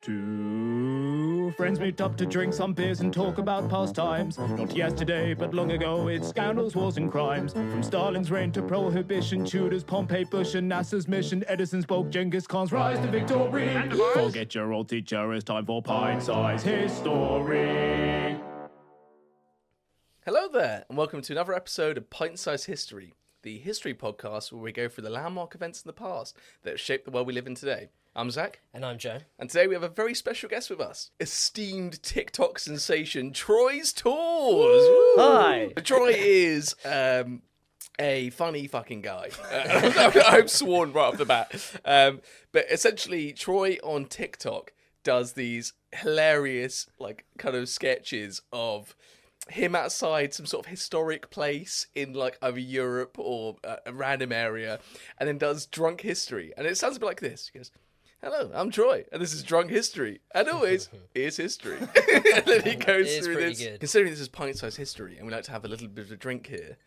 Two friends meet up to drink some beers and talk about past times. Not yesterday, but long ago, it's scandals, wars and crimes. From Stalin's reign to prohibition, Tudors, Pompey, Bush and NASA's mission, Edison's spoke, Genghis Khan's rise to victory. Forget your old teacher, it's time for Pint-Sized History. Hello there, and welcome to another episode of Pint-Sized History, the history podcast where we go through the landmark events in the past that have shaped the world we live in today. I'm Zach. And I'm Joe. And today we have a very special guest with us. Esteemed TikTok sensation, Troy's Tours. Woo! Hi. Troy is a funny fucking guy. I'm sworn right off the bat. But essentially, Troy on TikTok does these hilarious, kind of sketches of him outside some sort of historic place in either Europe or a random area, and then does drunk history. And it sounds a bit like this. He goes, "Hello, I'm Troy, and this is Drunk History. And always, here's history." And then he goes through this. Good. Considering this is pint-sized history, and we like to have a little bit of a drink here,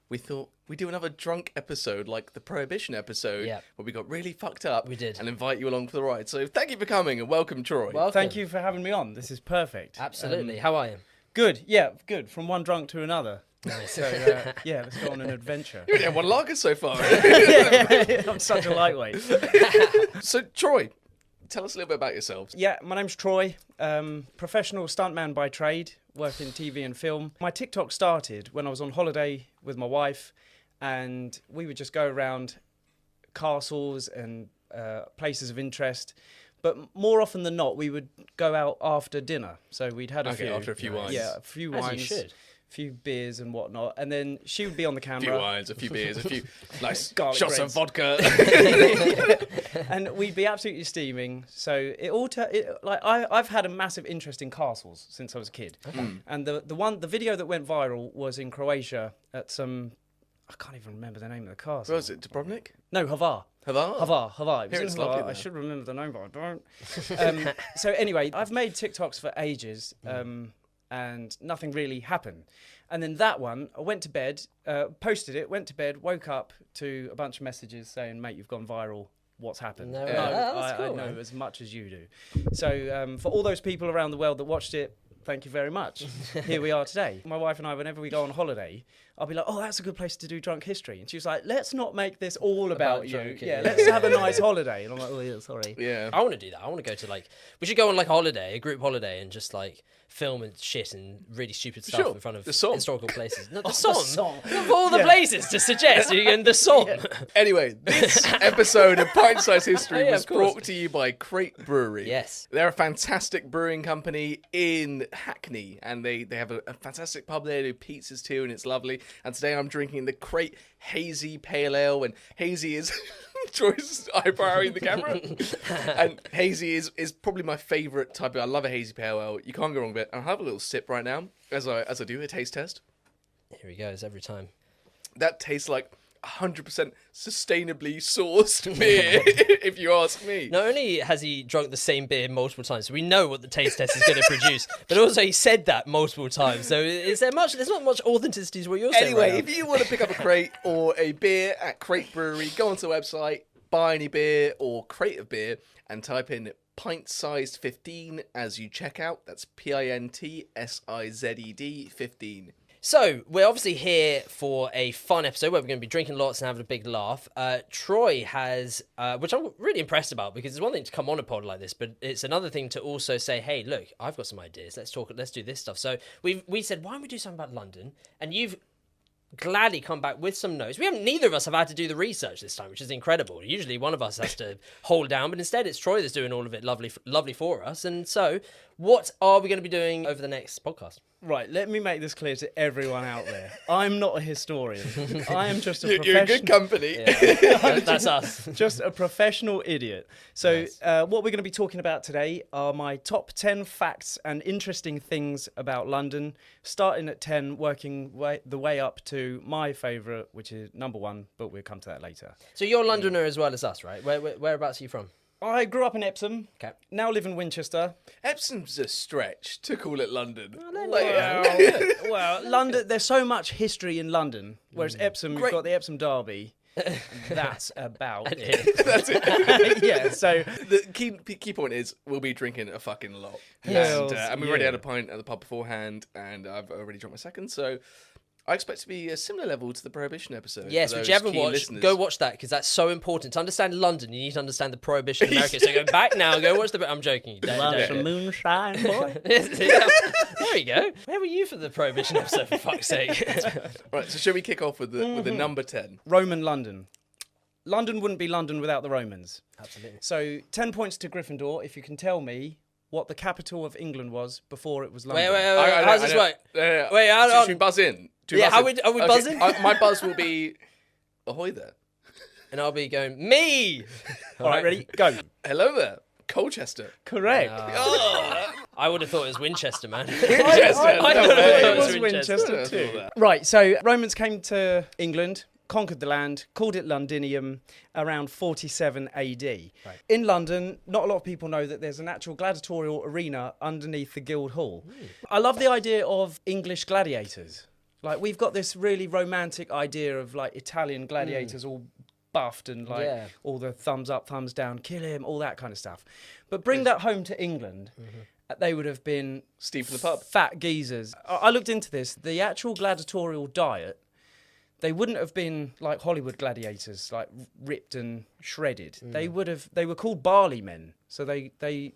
we thought we'd do another drunk episode, like the Prohibition episode, where we got really fucked up. We did. And invite you along for the ride. So thank you for coming, and welcome, Troy. Welcome. Thank you for having me on. This is perfect. Absolutely. How are you? Good. Yeah, good. From one drunk to another. Nice. So, let's go on an adventure. You only had one lager so far. I'm such a lightweight. So, Troy, tell us a little bit about yourselves. Yeah, my name's Troy. Professional stuntman by trade, work in TV and film. My TikTok started when I was on holiday with my wife, and we would just go around castles and places of interest. But more often than not, we would go out after dinner. So we'd had a few. After a few wines. Yeah, a few As wines. you should. A few beers and whatnot. And then she would be on the A camera. few wines, a few beers, a few nice Garlic shots of breads. vodka. And we'd be absolutely steaming. So it all I've had a massive interest in castles since I was a kid. And the video that went viral was in Croatia at some, I can't even remember the name of the castle. What was it, Dubrovnik? No, Hvar. Hvar? Hvar. It was Here in it's Hvar. lovely I now. should remember the name, but I don't. So anyway, I've made TikToks for ages, and nothing really happened. And then that one, I went to bed, posted it, went to bed, woke up to a bunch of messages saying, "Mate, you've gone viral. What's happened?" No, I cool, know man. as much as you do. So for all those people around the world that watched it, thank you very much. Here we are today. My wife and I, whenever we go on holiday, I'll be like, "Oh, that's a good place to do drunk history." And she was like, "Let's not make this all about you. drinking, Yeah, yeah. let's have a nice holiday." And I'm like, "Oh, yeah, sorry." Yeah. I want to do that. I want to go to we should go on a holiday, a group holiday, and just film and shit and really stupid stuff Sure. in front of The song. historical places. Not the The song. song. Of all the places to suggest, and the song. Anyway, this episode of Pint-Sized History Oh, yeah, was of course. brought to you by Crate Brewery. Yes. They're a fantastic brewing company in Hackney, and they have a fantastic pub there. They do pizzas too, and it's lovely. And today I'm drinking the Crate Hazy Pale Ale, and hazy is Troy's eyebrowing the camera. And hazy is probably my favourite type of. I love a hazy pale ale. You can't go wrong with it. I'll have a little sip right now as I do a taste test. Here he goes every time. That tastes like 100% sustainably sourced beer, if you ask me. Not only has he drunk the same beer multiple times, so we know what the taste test is going to produce, but also he said that multiple times. So there's not much authenticity to what you're saying. Anyway, right now. if you want to pick up a crate or a beer at Crate Brewery, go onto the website, buy any beer or crate of beer, and type in Pint-Sized 15 as you check out. That's PINTSIZED 15. So, we're obviously here for a fun episode where we're going to be drinking lots and having a big laugh. Troy has, which I'm really impressed about, because it's one thing to come on a pod like this, but it's another thing to also say, hey, look, I've got some ideas. Let's do this stuff. So we said, why don't we do something about London? And you've gladly come back with some notes. Neither of us have had to do the research this time, which is incredible. Usually one of us has to hold down, but instead it's Troy that's doing all of it lovely for us. And so, what are we going to be doing over the next podcast? Right, let me make this clear to everyone out there. I'm not a historian. I am just a You're in good company. Yeah. That's us. just a professional idiot. So Nice. what we're going to be talking about today are my top 10 facts and interesting things about London, starting at 10, working the way up to my favourite, which is number 1, but we'll come to that later. So you're a Londoner as well as us, right? Whereabouts are you from? I grew up in Epsom, Okay. now live in Winchester. Epsom's a stretch to call it London. Well, London, there's so much history in London, whereas Epsom, Great. you've got the Epsom Derby. That's about Yeah. it. That's it. Yeah, so The key point is we'll be drinking a fucking lot. Hells And we've already yeah. had a pint at the pub beforehand, and I've already drunk my second, so I expect to be a similar level to the Prohibition episode. Yes, for which those you haven't keen watched, listeners. go watch that because that's so important. To understand London, you need to understand the Prohibition in America. So go back now, go watch the... I'm joking. Don't. moonshine, boy. There we go. Where were you for the Prohibition episode, for fuck's sake? Right, so shall we kick off with the number 10? Roman London. London wouldn't be London without the Romans. Absolutely. So 10 points to Gryffindor if you can tell me what the capital of England was before it was London. Wait. How's this work? Wait, I Should don't... we buzz in? Yeah, are we buzzing? My buzz will be ahoy there. And I'll be going, me! All right, ready? Go. Hello there, Colchester. Correct. I would have thought it was Winchester, man. Winchester. I No thought way. it It was was Winchester. Winchester too. Right, so Romans came to England, conquered the land, called it Londinium around 47 AD. In London, not a lot of people know that there's an actual gladiatorial arena underneath the Guildhall. I love the idea of English gladiators. Like, we've got this really romantic idea of like Italian gladiators all buffed and like all the thumbs up, thumbs down, kill him, all that kind of stuff. But bring that home to England, they would have been Steve from the pub. fat geezers. I looked into this. The actual gladiatorial diet, they wouldn't have been like Hollywood gladiators, like ripped and shredded. They were called barley men. So they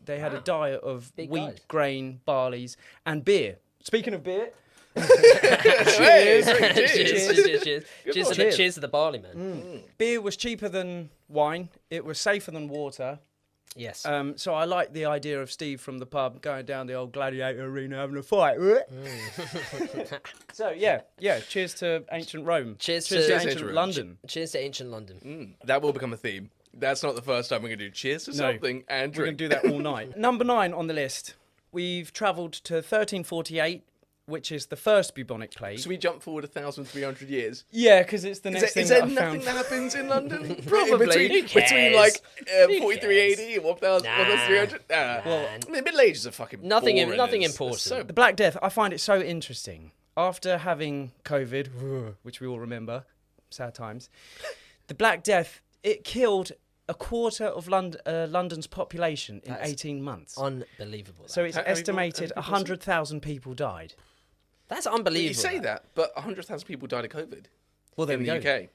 had a diet of Big wheat, guys. grain, barleys, and beer. Speaking of beer, Cheers. Cheers to the barley, man. beer was cheaper than wine. It was safer than water. Yes. So I like the idea of Steve from the pub going down the old gladiator arena having a fight. So yeah. Cheers to ancient Rome. Cheers to to ancient Rome. London. Cheers to ancient London. That will become a theme. That's not the first time we're going to do cheers to something and We're going drink. to do that all night. Number 9 on the list. We've travelled to 1348, which is the first bubonic plague. So we jump forward 1,300 years. Yeah, because it's the next Is thing there that I nothing found. that happens in London? Probably. Who Between cares? like Who 43 cares? AD and 1,300? Well, I mean, the Middle Ages are fucking Nothing boring. important. So The Black Death, I find it so interesting. After having COVID, which we all remember, sad times, the Black Death, it killed a quarter of London's population in That's 18 months. unbelievable. So it's How many estimated people- 100,000 people died. That's unbelievable. you say that, but 100,000 people died of COVID Well, there in we the go. UK.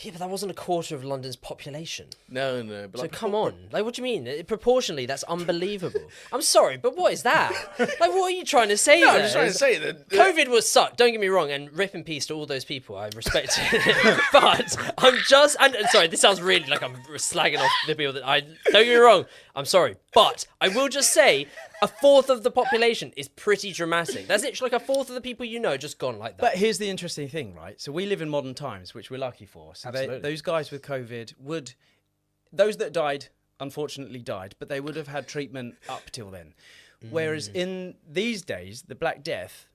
Yeah, but that wasn't a quarter of London's population. No. But So like, come on. Like, what do you mean? Proportionally, that's unbelievable. I'm sorry, but what is that? Like, what are you trying to say No, there? I'm just trying to say that. COVID was sucked, don't get me wrong, and rip in peace to all those people. I respect it. But I'm just... And sorry, this sounds really like I'm slagging off the people that I... Don't get me wrong, I'm sorry. But I will just say, a fourth of the population is pretty dramatic. That's literally like a fourth of the people you know just gone like that. But here's the interesting thing, right? So we live in modern times, which we're lucky for. So Absolutely. those guys with COVID those that died, unfortunately died, but they would have had treatment up till then. Whereas in these days, the Black Death,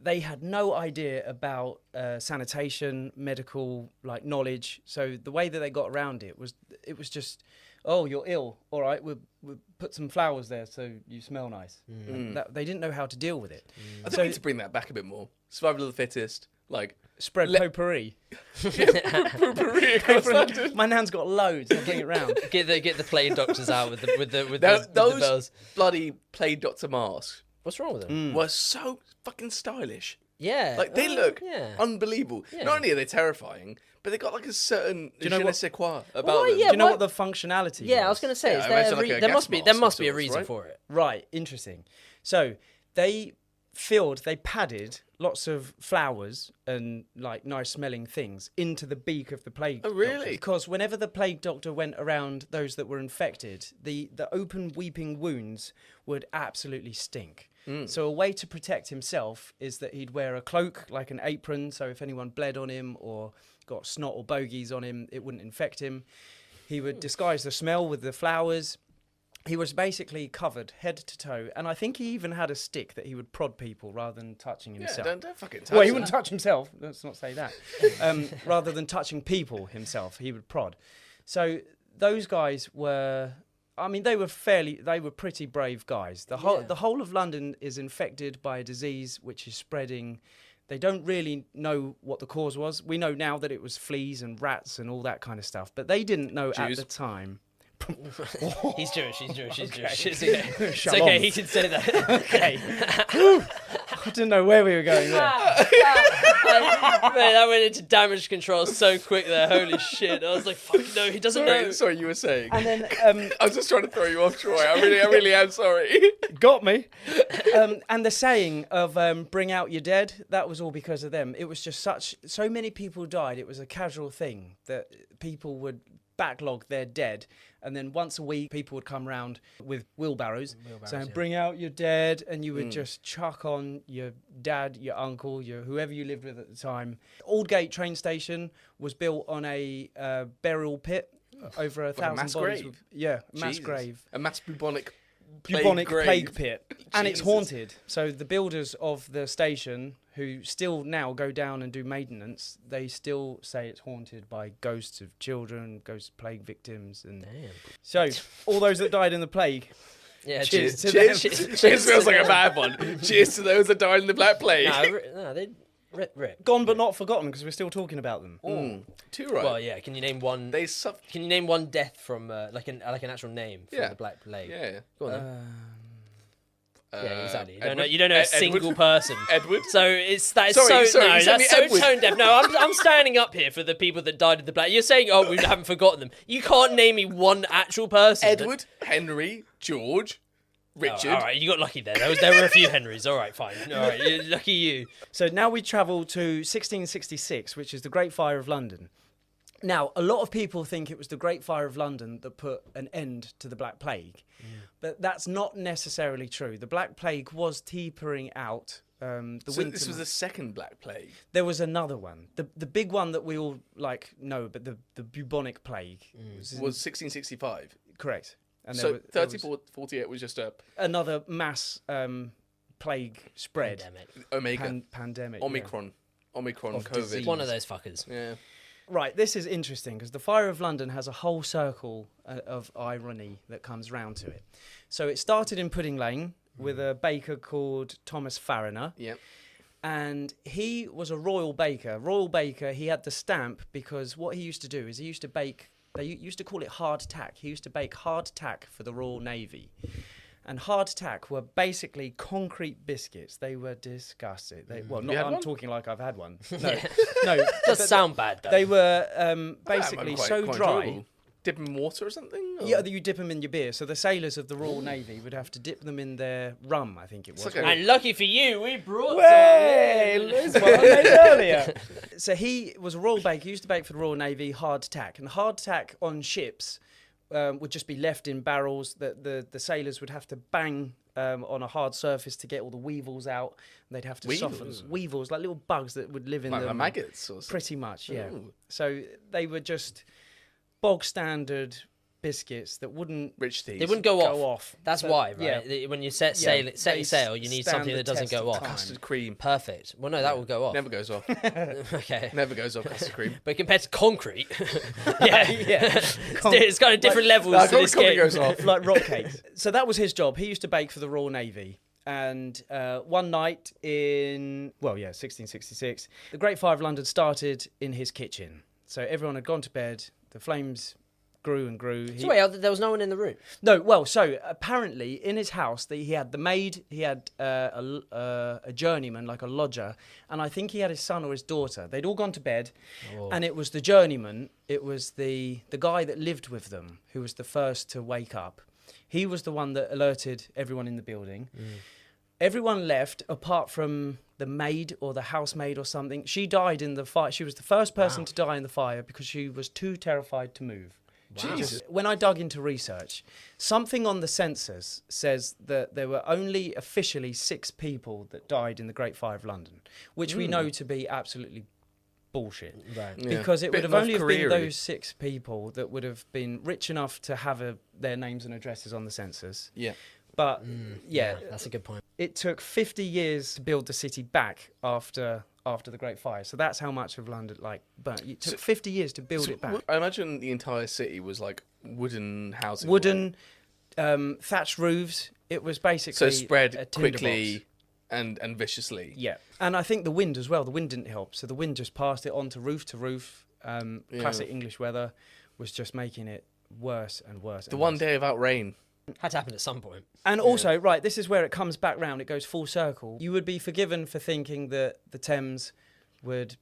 they had no idea about sanitation, medical knowledge. So the way that they got around it was just, oh, you're ill. All right, we'll put some flowers there so you smell nice. And they didn't know how to deal with it. I think we need to bring that back a bit more. Survival of the fittest. Like, Spread potpourri. potpourri across London. My nan's got loads. I'll bring it round. Get the plague doctors out with the Those bells. bloody plague doctor masks What's wrong with them? were so fucking stylish. Yeah. Like, they look yeah. unbelievable. Yeah. Not only are they terrifying, but they got like a certain you know je ne what- sais quoi about Why, them. yeah, Do you know why- what the functionality Yeah, I was was going to say, Yeah, is I there, imagine like a there gas must be mask a of sorts, reason right? for it. Right, interesting. So they padded lots of flowers and nice smelling things into the beak of the plague Oh, really? doctor. Because whenever the plague doctor went around those that were infected, the open weeping wounds would absolutely stink. So a way to protect himself is that he'd wear a cloak, like an apron, so if anyone bled on him or got snot or bogies on him, it wouldn't infect him. He would disguise the smell with the flowers. He was basically covered head to toe, and I think he even had a stick that he would prod people rather than touching Yeah, himself. don't fucking touch Well, he that. wouldn't touch himself. Let's not say that. Rather than touching people himself, he would prod. So those guys were... I mean, they were pretty brave guys. The whole of London is infected by a disease which is spreading They don't really know what the cause was. We know now that it was fleas and rats and all that kind of stuff, but they didn't know at the time. He's Jewish. He's Jewish. It's Shalom. okay. He can say that. Okay. I didn't know where we were going there. Man, that went into damage control so quick there. Holy shit! I was like, "Fuck no, he doesn't know." Sorry, you were saying. And then I was just trying to throw you off, Troy. I really am sorry. got me. And the saying of "bring out your dead," that was all because of them. It was just so many people died. It was a casual thing that people would backlog their dead, and then once a week people would come round with wheelbarrows saying bring out your dead, and you would just chuck on your dad, your uncle, your whoever you lived with at the time. Aldgate train station was built on a burial pit over 1,000 bodies. Mass grave. A mass bubonic plague pit. And it's haunted. So the builders of the station, who still now go down and do maintenance, they still say it's haunted by ghosts of children, ghosts of plague victims. And so all those that died in the plague, cheers to them. Cheers feels like a bad one. Cheers to those that died in the Black Plague. No, they rip. Gone but not forgotten, because we're still talking about them. Too right. Well, yeah. Can you name one? Can you name one death from like an actual name from the Black Plague? Yeah. Go on then. Yeah, exactly. You Edward? don't know a single person. Edward. So that's Sorry, so Edward. tone deaf. No, I'm standing up here for the people that died in the Black. You're saying, oh, we haven't forgotten them. You can't name me one actual person. Edward, Henry, George, Richard. Oh, all right, you got lucky there. There were a few Henrys. All right, fine. All right, lucky you. So now we travel to 1666, which is the Great Fire of London. Now, a lot of people think it was the Great Fire of London that put an end to the Black Plague, but that's not necessarily true. The Black Plague was teetering out. This was the second Black Plague. There was another one, the big one that we all know, but the bubonic plague was 1665. Correct. And so 48 was just another mass plague spread. Pandemic. Omicron COVID. Disease. One of those fuckers. Yeah. Right, this is interesting because the Fire of London has a whole circle of irony that comes round to it. So it started in Pudding Lane with a baker called Thomas Fariner. Yep. And he was a royal baker. Royal baker, he had the stamp because what he used to do is he used to bake, they used to call it hard tack. He used to bake hard tack for the Royal Navy. And hard tack were basically concrete biscuits. They were disgusting. I'm talking like I've had one. No. Does sound bad though. They were basically so dry. Enjoyable. Dip them in water or something? Or? Yeah, you dip them in your beer. So the sailors of the Royal Navy would have to dip them in their rum, I think it was. And lucky for you, we brought There's one I made earlier. So he was a royal baker. He used to bake for the Royal Navy hard tack. And hard tack on ships would just be left in barrels that the sailors would have to bang on a hard surface to get all the weevils out. And they'd have to soften weevils, like little bugs that would live in them. Like maggots or something. Pretty much, yeah. Ooh. So they were just bog standard biscuits that wouldn't go off. That's so, why, right? Yeah. When you set sail, you need something that doesn't go off. Custard cream. Perfect. Well, no, that will go off. Never goes off. Okay. Never goes off custard cream. But compared to concrete, it's kind of different levels to this concrete game. goes off. Like rock cakes. So that was his job. He used to bake for the Royal Navy. And one night in 1666, the Great Fire of London started in his kitchen. So everyone had gone to bed. The flames grew and grew. So wait, there was no one in the room? No, well, so apparently in his house, he had the maid, he had a journeyman, like a lodger, and I think he had his son or his daughter. They'd all gone to bed, and it was the journeyman, it was the guy that lived with them, who was the first to wake up. He was the one that alerted everyone in the building. Everyone left, apart from the maid or the housemaid or something. She died in the fire. She was the first person to die in the fire because she was too terrified to move. Wow. Jesus. When I dug into research, something on the census says that there were only officially 6 people that died in the Great Fire of London, which we know to be absolutely bullshit. Right. Because it would have only have been those 6 people that would have been rich enough to have their names and addresses on the census. Yeah. But, that's a good point. It took 50 years to build the city back after the Great Fire. So that's how much of London, burnt. It took 50 years to build it back. I imagine the entire city was, wooden housing. Wooden, thatched roofs. It was basically spread a tinder quickly box. and viciously. Yeah, and I think the wind as well. The wind didn't help, so the wind just passed it on to roof to roof. Classic English weather was just making it worse and worse. The one day without rain. Had to happen at some point. And also, right, this is where it comes back round. It goes full circle. You would be forgiven for thinking that the Thames would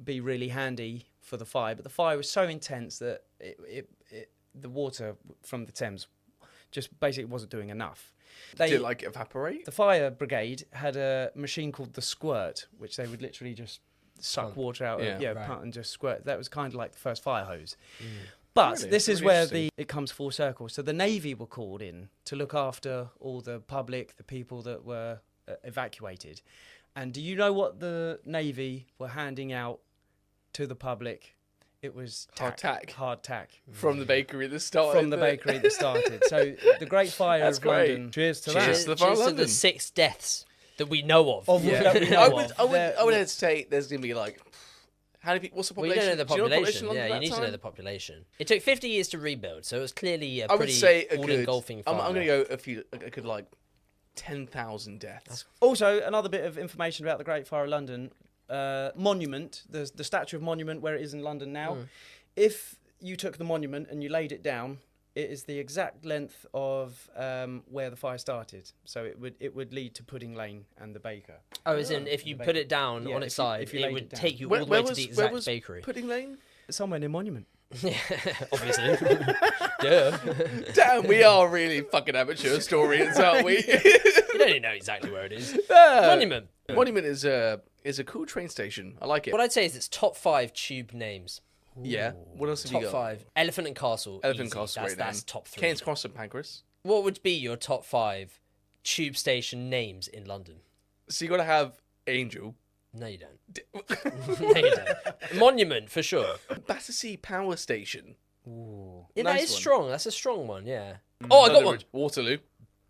be really handy for the fire, but the fire was so intense that the water from the Thames just basically wasn't doing enough. Did it like evaporate? The fire brigade had a machine called the squirt, which they would literally just suck water out pump and just squirt. That was kind of like the first fire hose. But Really? this is Really where it comes full circle. So the Navy were called in to look after all the public, the people that were evacuated. And do you know what the Navy were handing out to the public? It was Hard tack. Hard tack. From the bakery that started. From the bakery that started. So the Great Fire That's of great. London. Cheers to Cheers that. to the Fire of Cheers to London. the 6 deaths that we know of. That we know I would of. hesitate. There's going to be like, how many people? What's the Well, you population? don't know the Do you population. of Yeah, that you need to time? know the population. It took 50 years to rebuild, so it was clearly a I would pretty say a good. all-engulfing fire. I'm going to go a few. I could like 10,000 deaths. Also, another bit of information about the Great Fire of London. Monument, the Statue of Monument, where it is in London now. If you took the monument and you laid it down, it is the exact length of where the fire started. So it would lead to Pudding Lane and the baker. Oh, as in if you put it down Yeah, on its if you- side, if you it laid would it down. take you all the way to the where exact was bakery. Pudding Lane? Somewhere near Monument. Yeah, obviously. Duh. Damn, we are really fucking amateur historians, aren't we? You don't even know exactly where it is. Monument. Monument is a cool train station. I like it. What I'd say is it's top 5 tube names. Yeah. What else have you Top got? 5. Elephant and Castle. Elephant easy. Castle, That's, great that's name. top 3. Keynes Cross and Pancras. What would be your top 5 tube station names in London? So you got to have Angel, No, you don't. No, you don't. Monument, for sure. Battersea Power Station. Yeah, Nice that is one. strong. That's a strong one, yeah. Oh, I got one. Waterloo.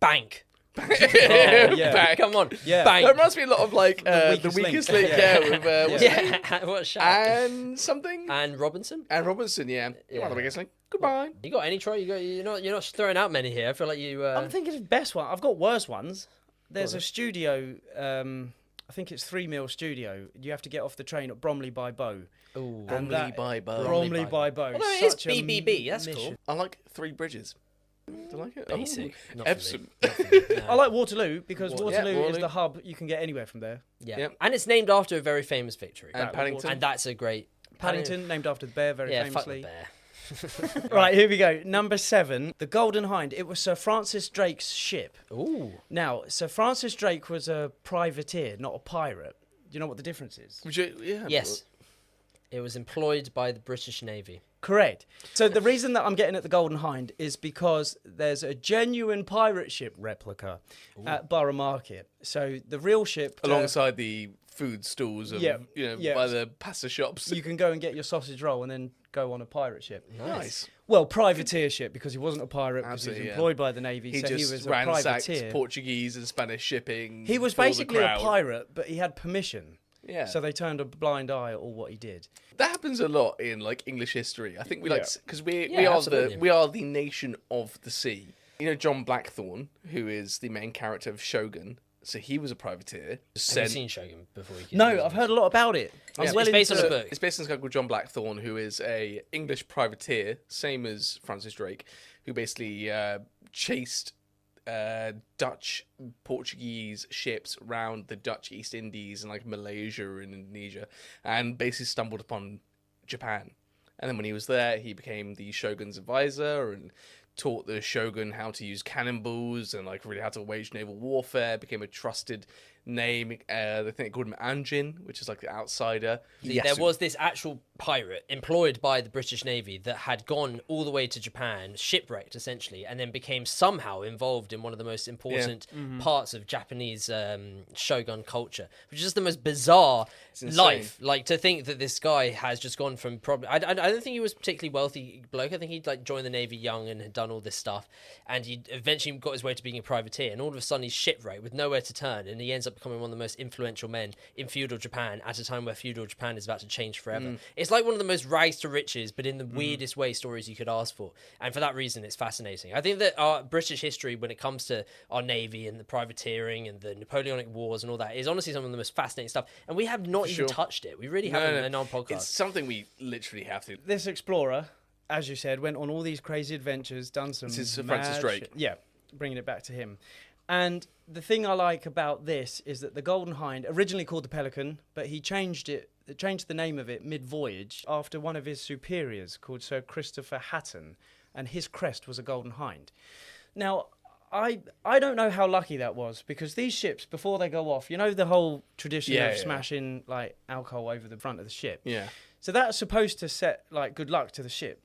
Bank. yeah. Back. Come on. Yeah. Bank. That reminds me a lot of like the Weakest weakest Link. link. Yeah, with what's his name? Yeah, what a shout. And something. And Robinson. And Robinson. Yeah. You're Yeah. the weakest link. Goodbye. You got any, Troy? You're not throwing out many here. I feel like you. I'm thinking of best one. I've got worse ones. There's a studio. I think it's 3 Mill Studio. You have to get off the train at Bromley by Bow. Ooh. And Bromley by Bow. Bromley by Bow. Well, no, it is Such a BBB. That's mission. cool. I like Three Bridges. Do you like it? Basic. Oh, Not for me. Epsom. Not for me, no. I like Waterloo because Yeah, Waterloo is Waterloo. the hub. You can get anywhere from there. Yeah. Yep. And it's named after a very famous victory. And Paddington. And that's a great. Paddington, named after the bear, very Yeah, fuck the famously. bear. Right, here we go. Number 7, the Golden Hind. It was Sir Francis Drake's ship. Ooh. Now, Sir Francis Drake was a privateer, not a pirate. Do you know what the difference is? Would you? Yeah. Yes. It was employed by the British Navy. Correct. So the reason that I'm getting at the Golden Hind is because there's a genuine pirate ship replica at Borough Market. So the real ship... Alongside the food stalls of, Yeah, you know, yeah. by the pasta shops. you can go and get your sausage roll and then go on a pirate ship. Nice. Well, privateer ship, because he wasn't a pirate, because he was Absolutely, yeah. employed by the Navy, He so just he was a ransacked privateer. Portuguese and Spanish shipping. He was for the basically a crowd. pirate, but he had permission. Yeah. So they turned a blind eye at all what he did. That happens a lot in like English history. I think we like Yeah. because we Yeah, are absolutely. we are the nation of the sea. You know John Blackthorne, who is the main character of Shogun. So he was a privateer. Have you seen Shogun before? You No, I've heard a lot about it. I'm It's well based on into- a book. It's based on this guy called John Blackthorne, who is a English privateer, same as Francis Drake, who basically chased Dutch, Portuguese ships around the Dutch East Indies and like Malaysia and Indonesia, and basically stumbled upon Japan. And then when he was there, he became the Shogun's advisor and taught the Shogun how to use cannonballs and like really how to wage naval warfare. Became a trusted name. I think they called him Anjin, which is like the outsider. There was this actual pirate employed by the British Navy that had gone all the way to Japan, shipwrecked essentially, and then became somehow involved in one of the most important parts of Japanese shogun culture, which is just the most bizarre life. Like to think that this guy has just gone from probably I don't think he was a particularly wealthy bloke. I think he'd like joined the Navy young and had done done all this stuff, and he eventually got his way to being a privateer, and all of a sudden he's shipwrecked with nowhere to turn, and he ends up becoming one of the most influential men in feudal Japan at a time where feudal Japan is about to change forever. It's like one of the most rags to riches, but in the weirdest way stories you could ask for, and for that reason it's fascinating. I think that our British history, when it comes to our navy and the privateering and the Napoleonic Wars and all that, is honestly some of the most fascinating stuff, and we have not even touched it. We really haven't in our podcast. It's something we literally have to. This explorer, as you said, went on all these crazy adventures, done some. This is mad Francis Drake. shit. Yeah, bringing it back to him. And the thing I like about this is that the Golden Hind, originally called the Pelican, but he changed the name of it mid-voyage after one of his superiors called Sir Christopher Hatton, and his crest was a Golden Hind. Now, I don't know how lucky that was, because these ships, before they go off, you know the whole tradition of smashing like alcohol over the front of the ship. Yeah. So that's supposed to set like good luck to the ship.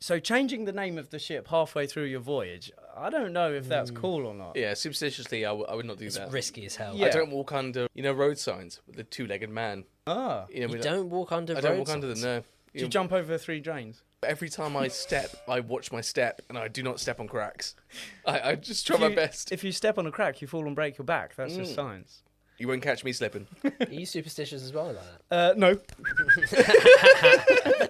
So changing the name of the ship halfway through your voyage, I don't know if that's cool or not. Yeah, superstitiously, I would not do It's that. risky as hell. Yeah. I don't walk under, road signs with the two-legged man. Ah. You You don't walk under I don't road walk under them, signs. no. Do you jump over 3 drains? Every time I step, I watch my step, and I do not step on cracks. I just try my best. If you step on a crack, you fall and break your back. That's just science. You won't catch me slipping. Are you superstitious as well like that? No.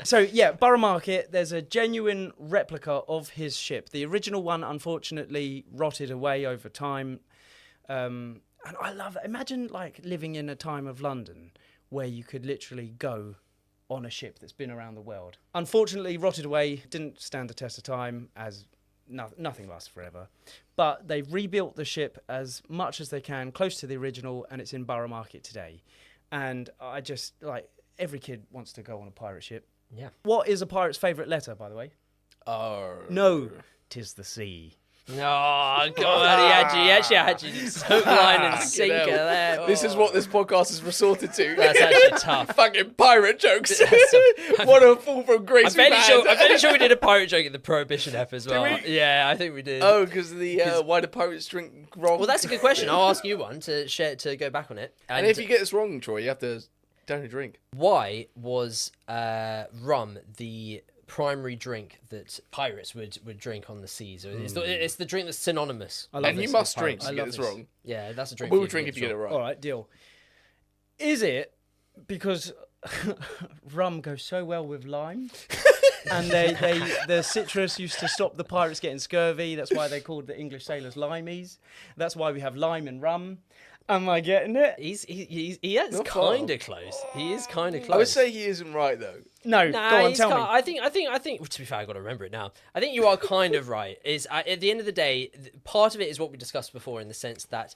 So, yeah, Borough Market, there's a genuine replica of his ship. The original one, unfortunately, rotted away over time. And I love it. Imagine, like, living in a time of London where you could literally go on a ship that's been around the world. Unfortunately, rotted away, didn't stand the test of time, as nothing lasts forever. But they've rebuilt the ship as much as they can, close to the original, and it's in Borough Market today. And I just, like, every kid wants to go on a pirate ship. Yeah. What is a pirate's favourite letter, by the way? No, 'tis the sea. Oh, God, he actually had you hook, line, and sinker there. This is what this podcast has resorted to. That's actually tough. Fucking pirate jokes. That's What a fall from grace I'm fairly we've had. sure we did a pirate joke at the Prohibition ep as well. we? Yeah, I think we did. Oh, because the why do pirates drink rum? Well, that's a good question. I'll ask you one to go back on it. And if you get this wrong, Troy, you have to down a drink. Why was rum the primary drink that pirates would drink on the seas? It's the drink that's synonymous. I love And this. you must I drink to love get this wrong. Yeah, that's a drink. We'll drink if you get it right. All right, deal. Is it because rum goes so well with lime? And the citrus used to stop the pirates getting scurvy. That's why they called the English sailors limeys. That's why we have lime and rum. Am I getting it? He is Not far. kind of close. He is kind of close. I would say he isn't right though. No, Nah, go on, he's tell me. I think. Well, to be fair, I got to remember it now. I think you are kind of right. Is at the end of the day, part of it is what we discussed before, in the sense that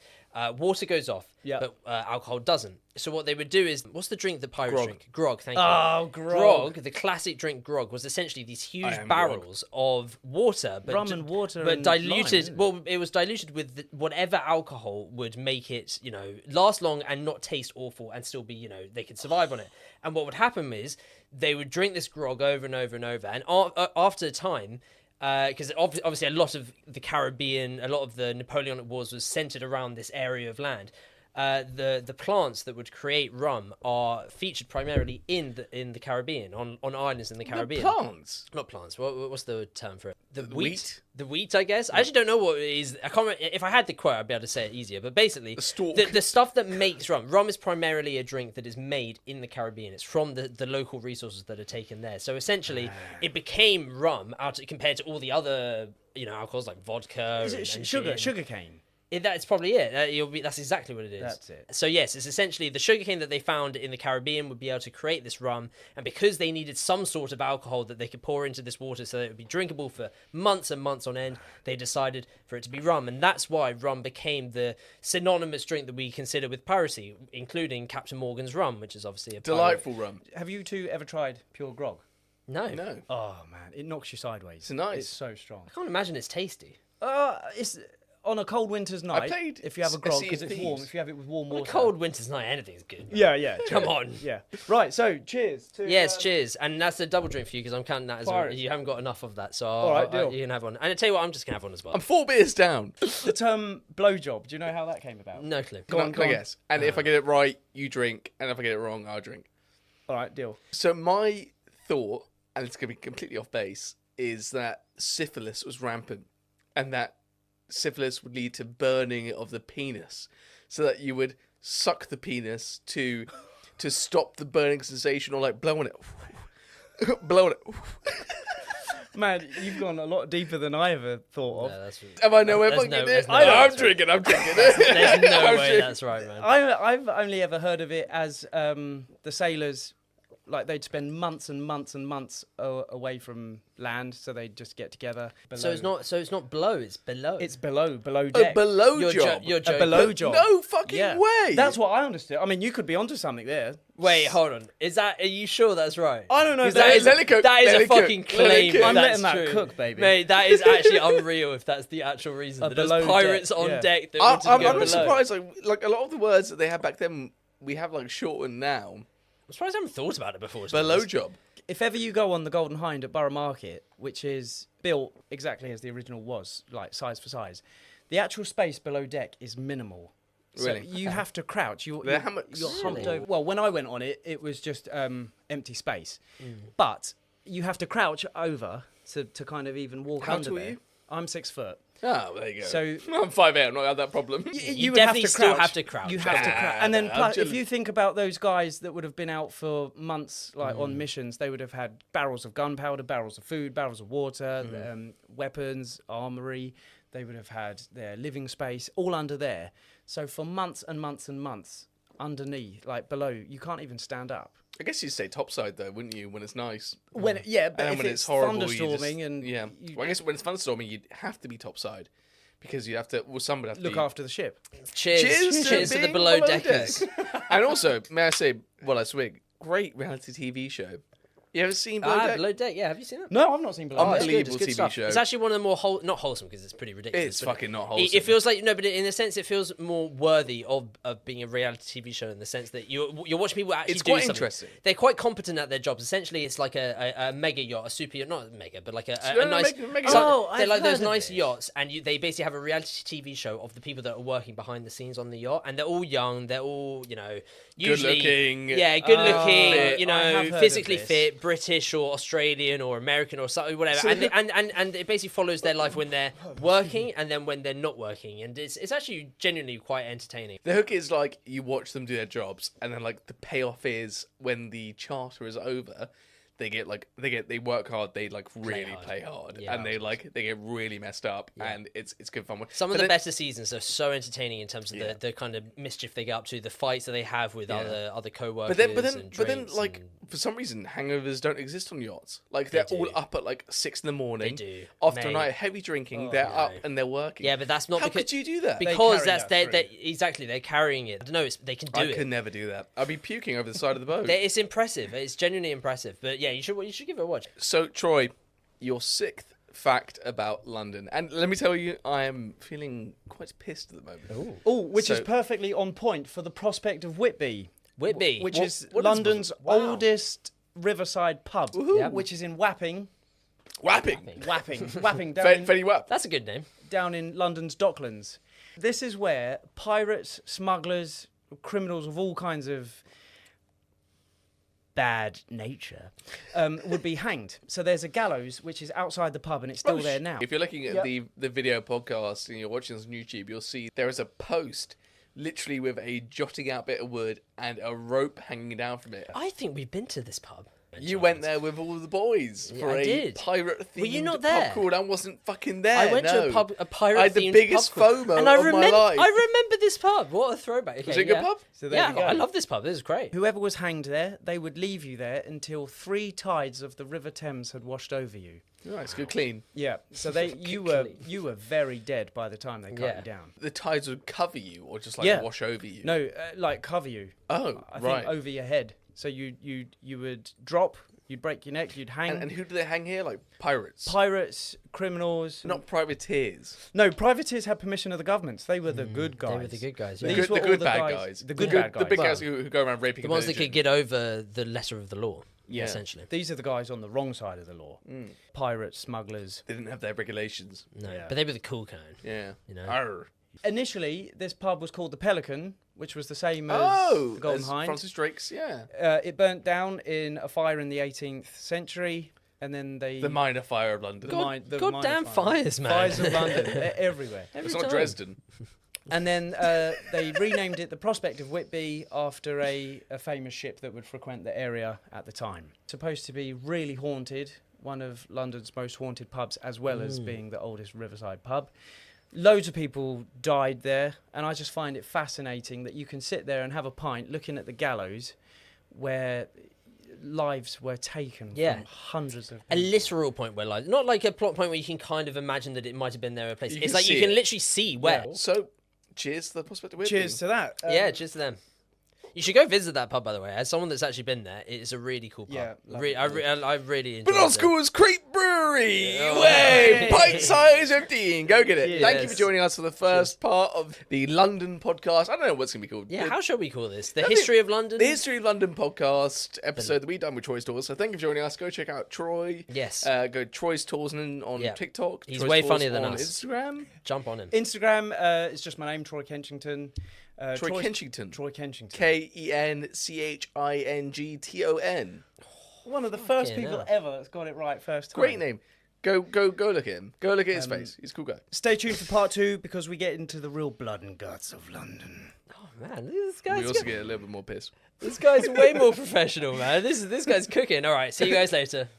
water goes off, but alcohol doesn't. So what they would do is, what's the drink that pirates drink? Grog. Thank you. Oh, grog. The classic drink grog was essentially these huge am barrels of water, but Rum and water but and diluted. lime, isn't it? Well, it was diluted with whatever alcohol would make it, last long and not taste awful, and still be, they could survive on it. And what would happen is they would drink this grog over and over and over, and after a time, because obviously a lot of the Caribbean, a lot of the Napoleonic Wars was centered around this area of land. The plants that would create rum are featured primarily in the Caribbean, on islands in the Caribbean. Plants. Not plants. What's the term for it? The wheat? The wheat, I guess. I actually don't know what it is. I can't remember. If I had the quote, I'd be able to say it easier. But basically, The stalk. the stuff that makes rum. Rum is primarily a drink that is made in the Caribbean. It's from the local resources that are taken there. So essentially, it became rum compared to all the other alcohols like vodka. Is it and sugar? gin. Sugarcane. That's probably it. That's exactly what it is. That's it. So yes, it's essentially the sugarcane that they found in the Caribbean would be able to create this rum, and because they needed some sort of alcohol that they could pour into this water so that it would be drinkable for months and months on end, they decided for it to be rum, and that's why rum became the synonymous drink that we consider with piracy, including Captain Morgan's rum, which is obviously a pirate. Delightful rum. Have you two ever tried pure grog? No, No. Oh man, it knocks you sideways. It's nice. It's so strong. I can't imagine it's tasty. It's on a cold winter's night. played if you have a a grog Sea of because it's warm. Thieves. If you have it with warm On a water. cold winter's night, anything's good. Yeah. Come on. Yeah. Right. So cheers. To, Yes, cheers, and that's a double drink for you because I'm counting that as Pirate. you haven't got enough of that, so right, deal. you can have one. And I tell you what, I'm just gonna have one as well. I'm 4 beers down. The term blowjob. Do you know how that came about? No clue. Go on. I guess. And if I get it right, you drink. And if I get it wrong, I'll drink. All right. Deal. So my thought, and it's going to be completely off base, is that syphilis was rampant, and that syphilis would lead to burning of the penis, so that you would suck the penis to stop the burning sensation, or like blowing it, blowing it. Man, you've gone a lot deeper than I ever thought of. No, that's, Am I nowhere there's fucking no- it? there's no- I'm drinking. there's no I'm way drinking. that's right, man. I've only ever heard of it as the sailors, like they'd spend months and months and months away from land, so they'd just get together. So it's not below, it's below. It's below A deck. below You're job. you're A joking. below job. No fucking way. That's what I understood. I mean, you could be onto something there. Wait, hold on. Are you sure that's right? I don't know. Because That that is, let it cook, that is let a it cook, fucking let it claim. cook. if I'm that's letting that true. cook, baby. Mate, that is actually unreal if that's the actual reason. A That there's below pirates deck, on yeah. deck that I'm wanted to go not below. surprised. Like a lot of the words that they had back then, we have like shortened now. I'm surprised I haven't thought about it before. to be Below honest. job. if ever you go on the Golden Hind at Borough Market, which is built exactly as the original was, like size for size, the actual space below deck is minimal. Really? So you have to crouch. You're hammocks. humped Really? over. Well, when I went on it, it was just empty space. But you have to crouch over to kind of even walk How under tall are there. you? I'm 6 foot. Oh, there you go. So- I'm 5'8", I've not had that problem. You definitely still have to crouch. You have to crouch. And then I'm plus, if chilling. you think about those guys that would have been out for months, like on missions, they would have had barrels of gunpowder, barrels of food, barrels of water, weapons, armory. They would have had their living space all under there. So for months and months and months underneath, like below, you can't even stand up. I guess you'd say topside though, wouldn't you? When it's nice. When yeah, but And then if when it's horrible, you thunderstorming just, and yeah. you Well, I guess when it's thunderstorming, you'd have to be topside because you have to. Well, somebody have to look be. after the ship. Cheers to the being below deckers. deck. And also, may I say, while I swig, great reality TV show. You ever seen Below Deck? Below deck. Yeah, have you seen it? No, I've not seen below. Oh, it's Deck. good. Unbelievable It's good TV stuff. show. It's actually one of the more not wholesome because it's pretty ridiculous. It's but fucking not It wholesome. feels like no, but in a sense, it feels more worthy of being a reality TV show in the sense that you're watching people actually It's do quite something. interesting. They're quite competent at their jobs. Essentially, it's like a mega yacht, a super yacht, not mega, but like a No, nice. mega so- yacht. Oh, they're I've like those heard of nice this. yachts, and they basically have a reality TV show of the people that are working behind the scenes on the yacht, and they're all young. They're all usually looking. Yeah, good looking. Fit. I have heard of Physically this. fit, British or Australian or American or something, whatever. So and it basically follows their life when they're working and then when they're not working, and it's actually genuinely quite entertaining. The hook is like you watch them do their jobs, and then like the payoff is when the charter is over, they work hard, they like really play hard, Yeah, and they get really messed up, and it's good fun. Some of But the then- better seasons are so entertaining in terms of Yeah. the kind of mischief they get up to, the fights that they have with other co-workers. But then, and like drinks for some reason, hangovers don't exist on yachts. Like they're all do. up at like 6 in the morning. They do. After a Mate. night of heavy drinking, they're up and they're working. Yeah, but that's not How because could you do that? because carry that's that they exactly they're carrying it. I don't know. They can do I it. could never do that. I'd be puking over the side of the boat. It's impressive. It's genuinely impressive. But yeah, you should give it a watch. So, Troy, your sixth fact about London. And let me tell you, I am feeling quite pissed at the moment. Oh, which is So- perfectly on point for the prospect of Whitby. Whitby. Which What- is what is- London's wow. oldest riverside pub, Yeah. which is in Wapping. Whapping. Wapping down, Fetty Wap. That's a good name. down in London's Docklands. This is where pirates, smugglers, criminals of all kinds of bad nature would be hanged. So there's a gallows which is outside the pub and it's still there now. If you're looking at the video podcast and you're watching this on YouTube, you'll see there is a post literally with a jotting out bit of wood and a rope hanging down from it. I think we've been to this pub. You went there with all the boys for I a did. pirate-themed Were you not pub there? crawl. I wasn't fucking there. I went to no. a pub, a pirate. I had the biggest FOMO and I of my remember, life. I remember this pub. What a throwback! Okay, Was it a good pub? So there yeah, you go. I love this pub. This is great. Whoever was hanged there, they would leave you there until 3 tides of the River Thames had washed over you. Nice, good clean. Yeah, so you were very dead by the time they cut Yeah. you down. The tides would cover you or just like Yeah. wash over you? No, like cover you. Oh, I right. think over your head. So you would drop, you'd break your neck, you'd hang. And who do they hang here? Like pirates? Pirates, criminals. Not privateers. No, privateers had permission of the governments. They were the good guys. They were the good guys. The Yeah. These good, were the all good the bad guys- guys. the good the bad The big guys. guys who go around raping The a ones that virgin. could get over the letter of the law. Yeah. Essentially. These are the guys on the wrong side of the law. Pirates, smugglers. They didn't have their regulations. No, Yeah. but they were the cool kind. Yeah. You know. Arr. Initially, this pub was called the Pelican, which was the same as Oh, the Golden as Hind. Francis Drake's, yeah. It burnt down in a fire in the 18th century. and then they The minor fire of London. the Goddamn minor fires, man. fires of London. They're everywhere. It's not Dresden. And then they renamed it the Prospect of Whitby after a famous ship that would frequent the area at the time. Supposed to be really haunted, one of London's most haunted pubs, as well as being the oldest riverside pub. Loads of people died there, and I just find it fascinating that you can sit there and have a pint looking at the gallows where lives were taken from hundreds of people. A literal point where, like, not like a plot point where you can kind of imagine that it might have been there a place. You It's can like you see can it. literally see where. Yeah. So, cheers to the Prospect of Whitby. Cheers to that. Yeah, cheers to them. You should go visit that pub, by the way. As someone that's actually been there, it's a really cool pub. Yeah, I really enjoyed But it. Oscar's Creek Brewery! Oh, Way! hey. Pint-Sized 15. Go get it. Thank you for Yes. joining us for the first part of the London podcast. I don't know what's going to be called. Yeah, how shall we call this? The I History think of London? The History of London podcast episode that we've done with Troy's Tours. So thank you for joining us. Go check out Troy. Yes. Go Troy's Tours on Yeah. TikTok. He's Troy's way Tours funnier than on us. Instagram. Jump on him. Instagram is just my name, Troy Kenchington. Troy Kenchington. Troy Kenchington. Kenchington. One of the first Fucking people hell. ever that's got it right first time. Great name. Go look at him. Go look at his face. He's a cool guy. Stay tuned for part 2 because we get into the real blood and guts of London. Oh, man, this We guy's, also get a little bit more pissed. this guy's way more professional, man. This guy's cooking. All right, see you guys later.